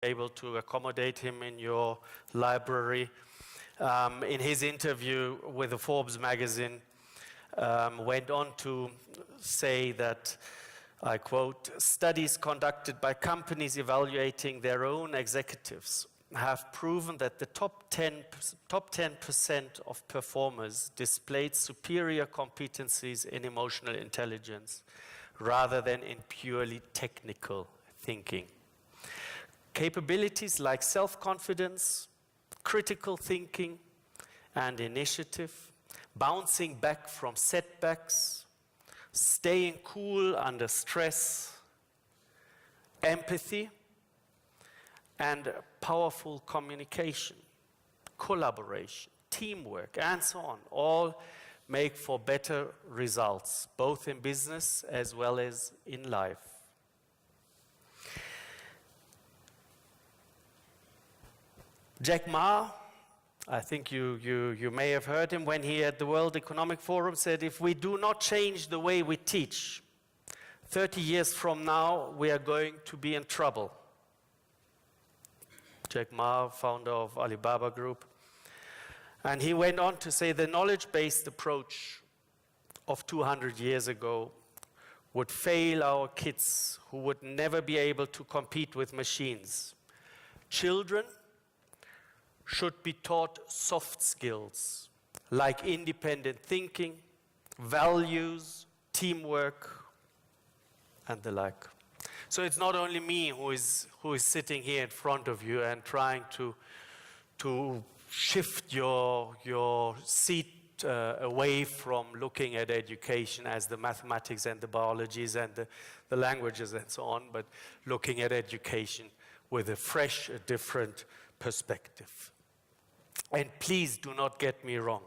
able to accommodate him in your library. In his interview with the Forbes magazine, went on to say that, I quote, "Studies conducted by companies evaluating their own executives have proven that the top 10% of performers displayed superior competencies in emotional intelligence rather than in purely technical thinking. Capabilities like self-confidence, critical thinking, and initiative, bouncing back from setbacks, staying cool under stress, empathy, and powerful communication, collaboration, teamwork, and so on, all make for better results, both in business as well as in life." Jack Ma, I think you may have heard him when he at the World Economic Forum said, "If we do not change the way we teach, 30 years from now, we are going to be in trouble." Jack Ma, founder of Alibaba Group. And he went on to say the knowledge-based approach of 200 years ago would fail our kids who would never be able to compete with machines. Children should be taught soft skills like independent thinking, values, teamwork, and the like. So it's not only me who is sitting here in front of you and trying to shift your seat away from looking at education as the mathematics and the biologies and the languages and so on, but looking at education with a fresh, a different perspective. And please do not get me wrong.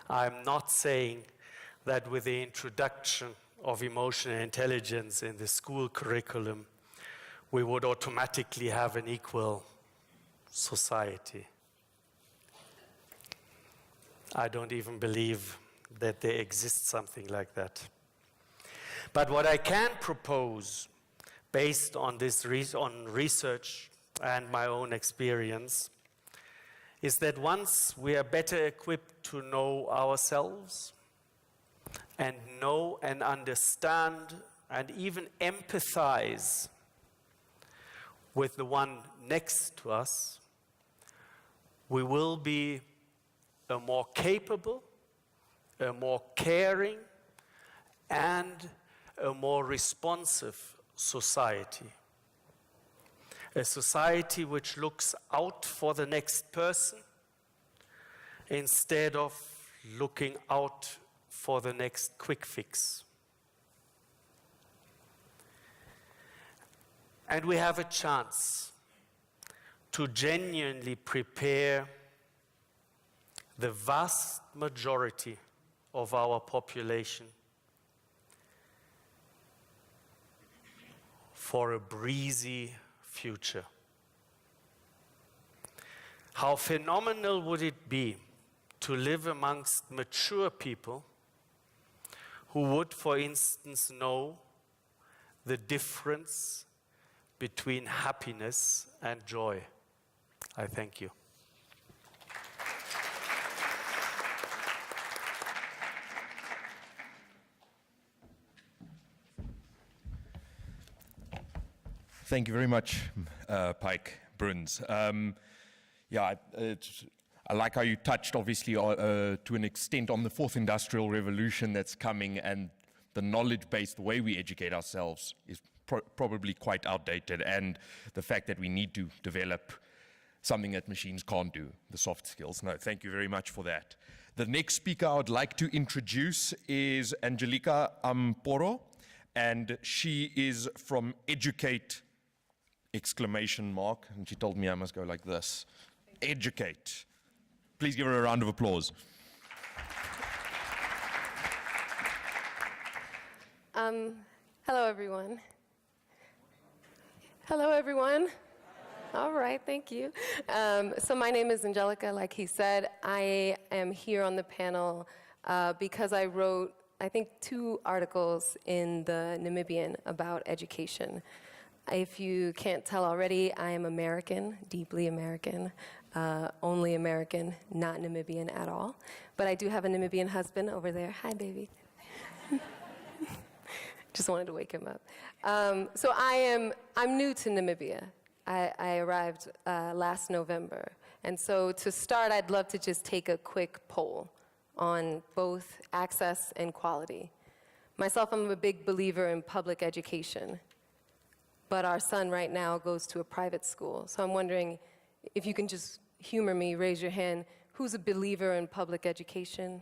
I'm not saying that with the introduction of emotional intelligence in the school curriculum, we would automatically have an equal society. I don't even believe that there exists something like that. But what I can propose, based on this on research and my own experience, is that once we are better equipped to know ourselves and know and understand and even empathize with the one next to us, we will be a more capable, a more caring, and a more responsive society. A society which looks out for the next person instead of looking out for the next quick fix. And we have a chance to genuinely prepare the vast majority of our population for a breezy future. How phenomenal would it be to live amongst mature people who would, for instance, know the difference between happiness and joy? I thank you. Thank you very much, Peik, Bruhns. I like how you touched, obviously, to an extent on the fourth industrial revolution that's coming, and the knowledge-based way we educate ourselves is probably quite outdated, and the fact that we need to develop something that machines can't do, the soft skills. No, thank you very much for that. The next speaker I would like to introduce is Angelica Amporo, and she is from Educate! And she told me I must go like this. Educate. Please give her a round of applause. Hello, everyone. Hello, everyone. All right, thank you. So my name is Angelica, like he said. I am here on the panel because I wrote, I think, 2 articles in the Namibian about education. If you can't tell already, I am American, deeply American, only American, not Namibian at all. But I do have a Namibian husband over there. Hi, baby. Just wanted to wake him up. So I'm new to Namibia. I arrived last November. And so to start, I'd love to just take a quick poll on both access and quality. Myself, I'm a big believer in public education, but our son right now goes to a private school. So I'm wondering if you can just humor me, raise your hand. Who's a believer in public education?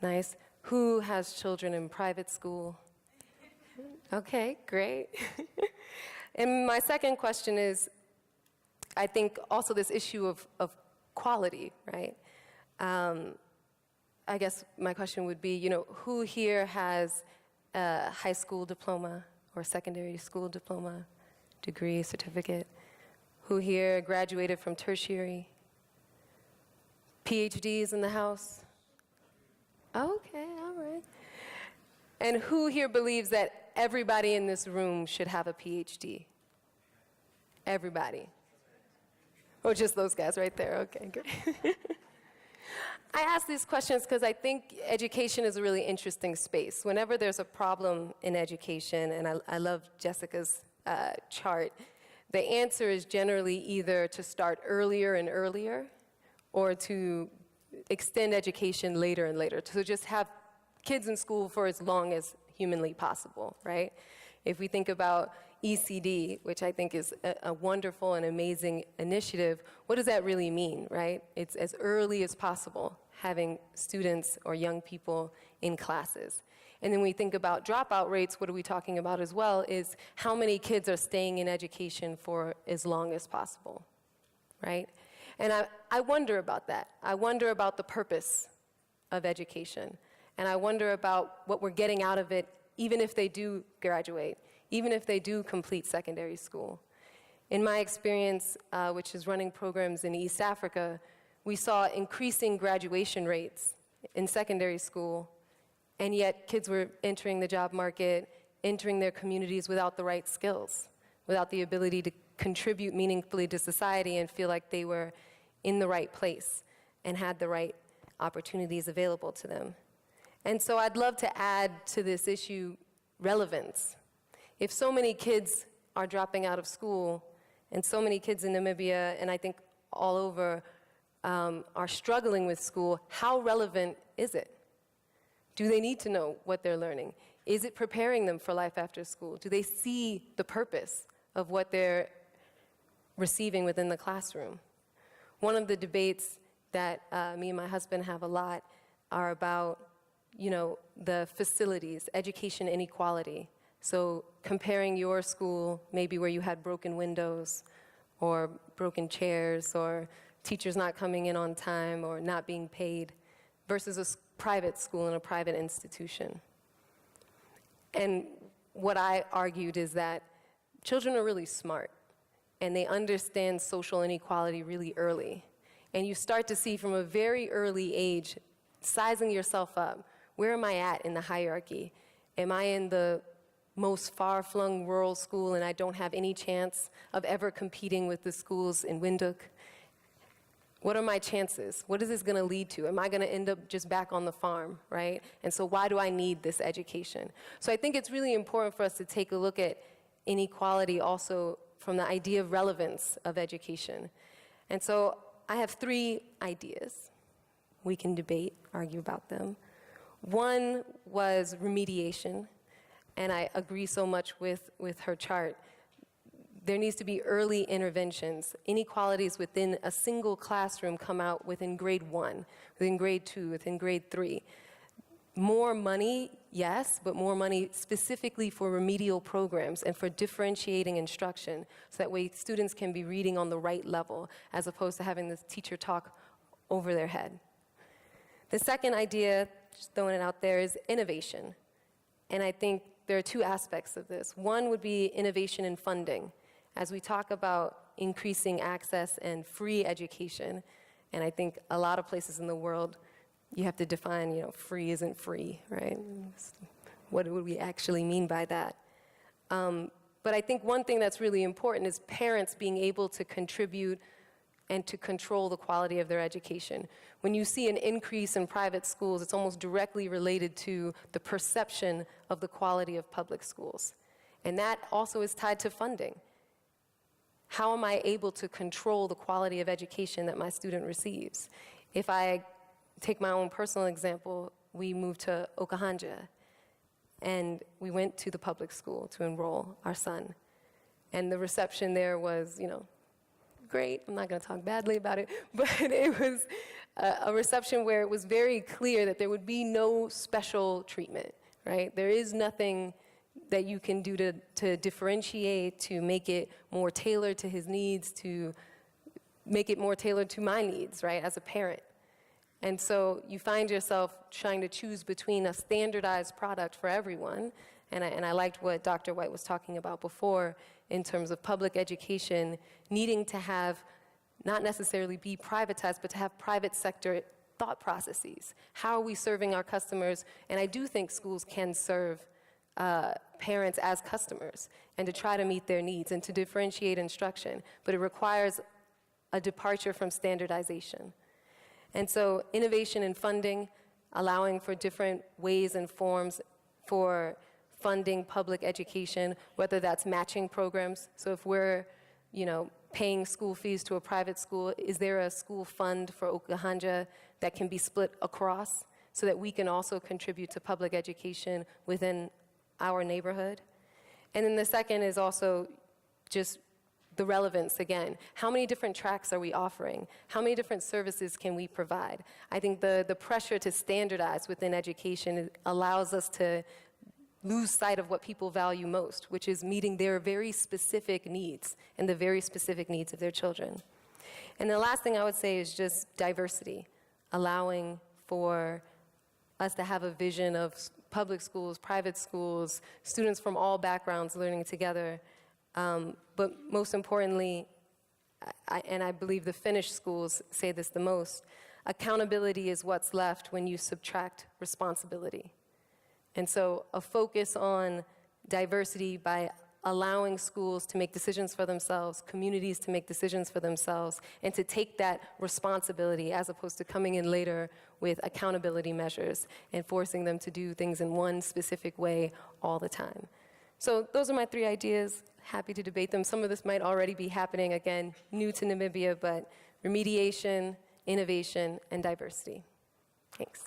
Nice. Who has children in private school? Okay, great. And my second question is, I think also this issue of quality, right? I guess my question would be, who here has a high school diploma or secondary school diploma, degree, certificate? Who here graduated from tertiary? PhDs in the house? Okay, all right. And who here believes that everybody in this room should have a PhD? Everybody? Oh, just those guys right there, okay, great. I ask these questions because I think education is a really interesting space. Whenever there's a problem in education, and I love Jessica's chart, the answer is generally either to start earlier and earlier or to extend education later and later. So just have kids in school for as long as humanly possible, right? If we think about ECD, which I think is a wonderful and amazing initiative, what does that really mean, right? It's as early as possible having students or young people in classes. And then we think about dropout rates, what are we talking about as well, is how many kids are staying in education for as long as possible, right? And I wonder about that. I wonder about the purpose of education. And I wonder about what we're getting out of it, even if they do graduate, even if they do complete secondary school. In my experience, which is running programs in East Africa, we saw increasing graduation rates in secondary school, and yet kids were entering the job market, entering their communities without the right skills, without the ability to contribute meaningfully to society and feel like they were in the right place and had the right opportunities available to them. And so I'd love to add to this issue relevance. If so many kids are dropping out of school, and so many kids in Namibia, and I think all over, are struggling with school, how relevant is it? Do they need to know what they're learning? Is it preparing them for life after school? Do they see the purpose of what they're receiving within the classroom? One of the debates that me and my husband have a lot are about, the facilities, education inequality. So comparing your school, maybe where you had broken windows or broken chairs or teachers not coming in on time or not being paid, versus a private school and a private institution. And what I argued is that children are really smart and they understand social inequality really early. And you start to see from a very early age, sizing yourself up. Where am I at in the hierarchy? Am I in the most far-flung rural school and I don't have any chance of ever competing with the schools in Windhoek? What are my chances? What is this going to lead to? Am I going to end up just back on the farm, right? And so why do I need this education? So I think it's really important for us to take a look at inequality also from the idea of relevance of education. And so I have 3 ideas. We can debate, argue about them. One was remediation, and I agree so much with her chart. There needs to be early interventions. Inequalities within a single classroom come out within grade 1, within grade 2, within grade 3. More money, yes, but more money specifically for remedial programs and for differentiating instruction, so that way students can be reading on the right level, as opposed to having the teacher talk over their head. The second idea, just throwing it out there, is innovation. And I think there are 2 aspects of this. One would be innovation in funding. As we talk about increasing access and free education, and I think a lot of places in the world, you have to define, free isn't free, right? What would we actually mean by that? But I think one thing that's really important is parents being able to contribute and to control the quality of their education. When you see an increase in private schools, it's almost directly related to the perception of the quality of public schools. And that also is tied to funding. How am I able to control the quality of education that my student receives? If I take my own personal example, we moved to Okahanja, and we went to the public school to enroll our son. And the reception there was, great. I'm not going to talk badly about it, but it was a reception where it was very clear that there would be no special treatment, right? There is nothing that you can do to differentiate, to make it more tailored to his needs, to make it more tailored to my needs, right, as a parent. And so you find yourself trying to choose between a standardized product for everyone, and I liked what Dr. White was talking about before in terms of public education needing to have, not necessarily be privatized, but to have private sector thought processes. How are we serving our customers? And I do think schools can serve parents as customers and to try to meet their needs and to differentiate instruction, but it requires a departure from standardization. And so innovation and funding, allowing for different ways and forms for funding public education, whether that's matching programs. So if we're, paying school fees to a private school, is there a school fund for Okahanja that can be split across so that we can also contribute to public education within our neighborhood? And then the second is also just the relevance again. How many different tracks are we offering? How many different services can we provide? I think the pressure to standardize within education allows us to lose sight of what people value most, which is meeting their very specific needs and the very specific needs of their children. And the last thing I would say is just diversity, allowing for us to have a vision of public schools, private schools, students from all backgrounds learning together. But most importantly, and I believe the Finnish schools say this the most, accountability is what's left when you subtract responsibility. And so a focus on diversity by allowing schools to make decisions for themselves, communities to make decisions for themselves, and to take that responsibility as opposed to coming in later with accountability measures and forcing them to do things in one specific way all the time. So those are my 3 ideas. Happy to debate them. Some of this might already be happening, again, new to Namibia, but remediation, innovation, and diversity. Thanks.